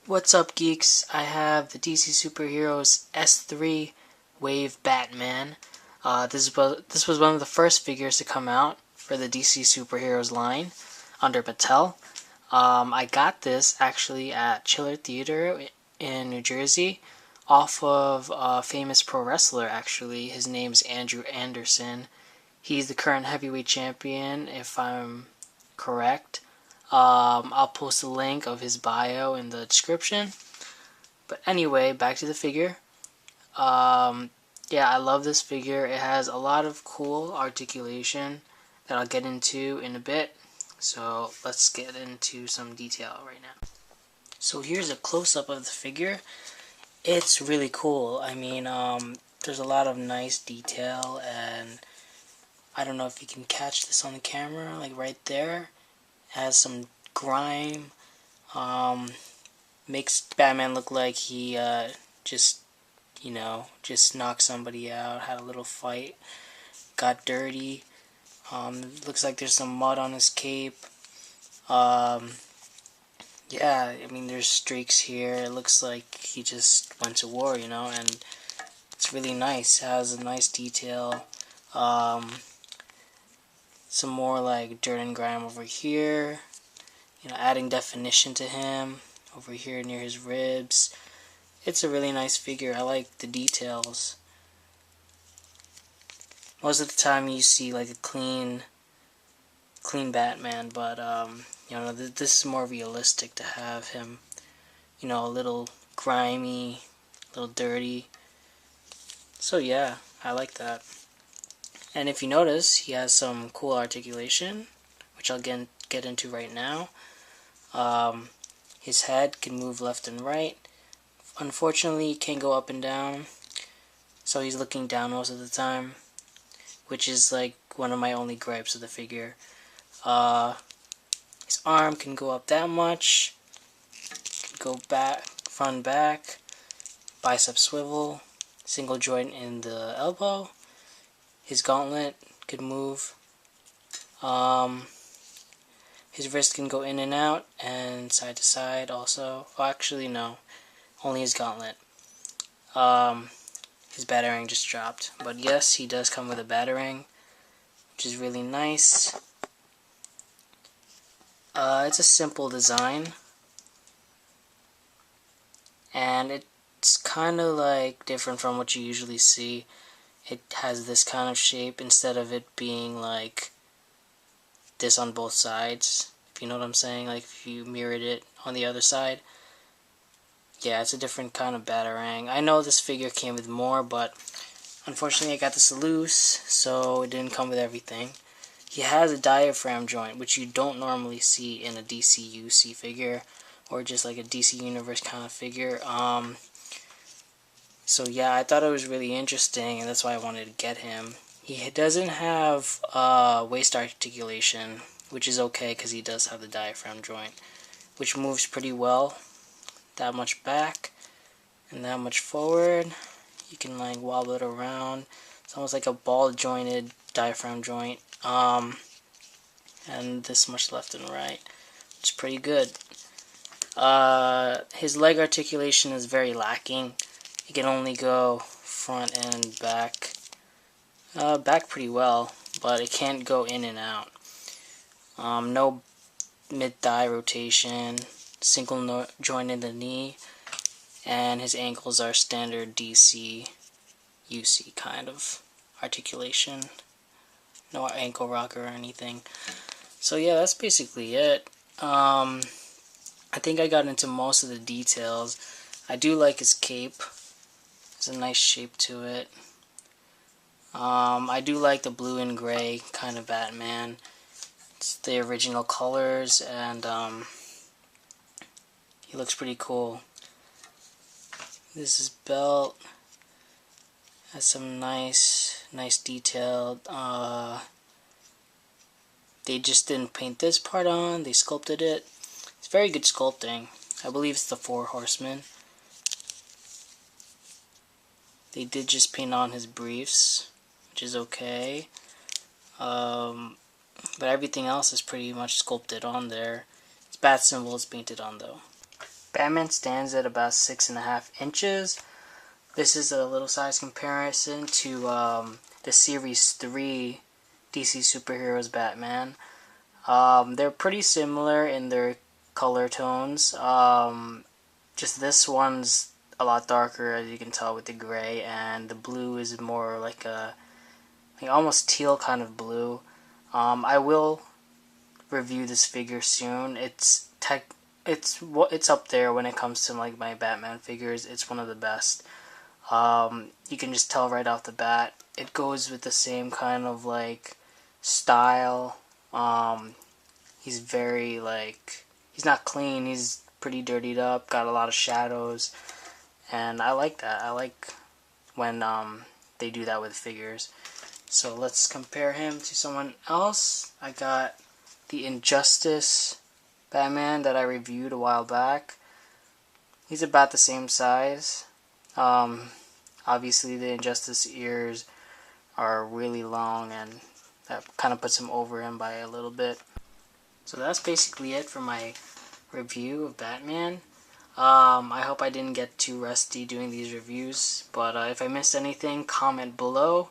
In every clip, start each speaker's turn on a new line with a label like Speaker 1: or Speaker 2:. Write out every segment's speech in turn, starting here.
Speaker 1: What's up, geeks? I have the DC Superheroes S3 Wave Batman. This was one of the first figures to come out for the DC Superheroes line under Mattel. I got this actually at Chiller Theater in New Jersey off of a famous pro wrestler, actually. His name's Andrew Anderson. He's the current heavyweight champion, if I'm correct. I'll post a link of his bio in the description. But anyway, back to the figure. Yeah, I love this figure. It has a lot of cool articulation that I'll get into in a bit. So let's get into some detail right now. So here's a close-up of the figure. It's really cool. I mean, there's a lot of nice detail, and I don't know if you can catch this on the camera, like right there. Has some grime, makes Batman look like he just knocked somebody out, had a little fight, got dirty. Looks like there's some mud on his cape. Yeah, I mean, there's streaks here. It looks like he just went to war, and it's really nice. It has a nice detail. Some more like dirt and grime over here, adding definition to him over here near his ribs. It's a really nice figure. I like the details. Most of the time you see like a clean Batman, but this is more realistic to have him, a little grimy, a little dirty. So yeah, I like that. And if you notice, he has some cool articulation, which I'll get into right now. His head can move left and right. Unfortunately, he can't go up and down, so he's looking down most of the time, which is like one of my only gripes of the figure. His arm can go up that much, can go back, front, back, bicep swivel, single joint in the elbow. His gauntlet could move. His wrist can go in and out and side to side also. Oh, actually no, only his gauntlet. His batarang just dropped. But yes, he does come with a batarang, which is really nice. It's a simple design, and it's kind of like different from what you usually see. It has this kind of shape instead of it being like this on both sides, if you know what I'm saying, like if you mirrored it on the other side. Yeah, it's a different kind of batarang. I know this figure came with more, but unfortunately I got this loose, so it didn't come with everything. He has a diaphragm joint, which you don't normally see in a DC-UC figure, or just like a DC Universe kind of figure. So yeah, I thought it was really interesting, and that's why I wanted to get him. He doesn't have waist articulation, which is okay because he does have the diaphragm joint, which moves pretty well. That much back and that much forward. You can like wobble it around. It's almost like a ball jointed diaphragm joint. And this much left and right. It's pretty good. His leg articulation is very lacking. He can only go front and back. Back pretty well, but it can't go in and out. No mid-thigh rotation, single joint in the knee, and his ankles are standard DC UC kind of articulation. No ankle rocker or anything. So yeah, that's basically it. I think I got into most of the details. I do like his cape. There's a nice shape to it. I do like the blue and gray kind of Batman. It's the original colors, and he looks pretty cool. This is belt. Has some nice detail. They just didn't paint this part on. They sculpted it. It's very good sculpting. I believe it's the 4 Horsemen. They did just paint on his briefs, which is okay. But everything else is pretty much sculpted on there. His bat symbol is painted on though. Batman stands at about 6.5 inches. This is a little size comparison to the Series 3 DC Superheroes Batman. They're pretty similar in their color tones. Just this one's a lot darker, as you can tell, with the gray, and the blue is more like a almost teal kind of blue. I will review this figure soon. It's up there when it comes to like my Batman figures. It's one of the best. You can just tell right off the bat. It goes with the same kind of like style. He's very like, he's not clean. He's pretty dirtied up. Got a lot of shadows, and I like that. I like when they do that with figures. So let's compare him to someone else. I got the Injustice Batman that I reviewed a while back. He's about the same size. Obviously the Injustice ears are really long, and that kind of puts him over him by a little bit. So that's basically it for my review of Batman. I hope I didn't get too rusty doing these reviews, but if I missed anything, comment below.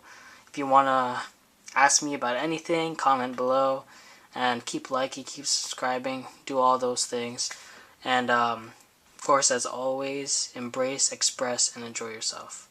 Speaker 1: If you want to ask me about anything, comment below. And keep liking, keep subscribing, do all those things. And of course, as always, embrace, express, and enjoy yourself.